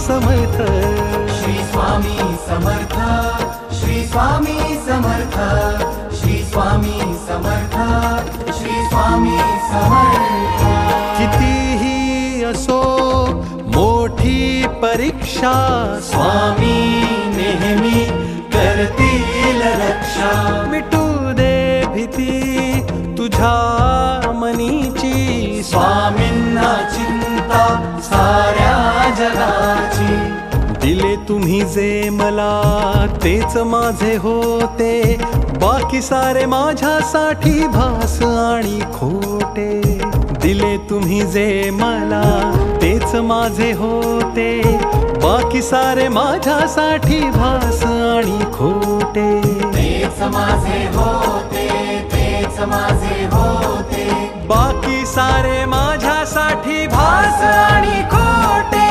समर्थ. श्री स्वामी समर्थ, श्री स्वामी समर्थ, श्री स्वामी समर्थ, श्री स्वामी समर्थ. कितीही असो मोठी परीक्षा, स्वामी नेहमी करतील रक्षा. मिटू दे भीती तुझ्या मनीची, स्वामींना चिंता साऱ्या जगाची. दिले तुम्ही जे मला तेच माझे होते, बाकी सारे माझ्यासाठी भास आणि खोटे. दिले तुम्ही जे मला तेच माझे होते, बाकी सारे माझ्यासाठी भास आणि खोटे. तेच माझे होते, तेच माझे होते, बाकी सारे माझ्यासाठी भास आणि खोटे.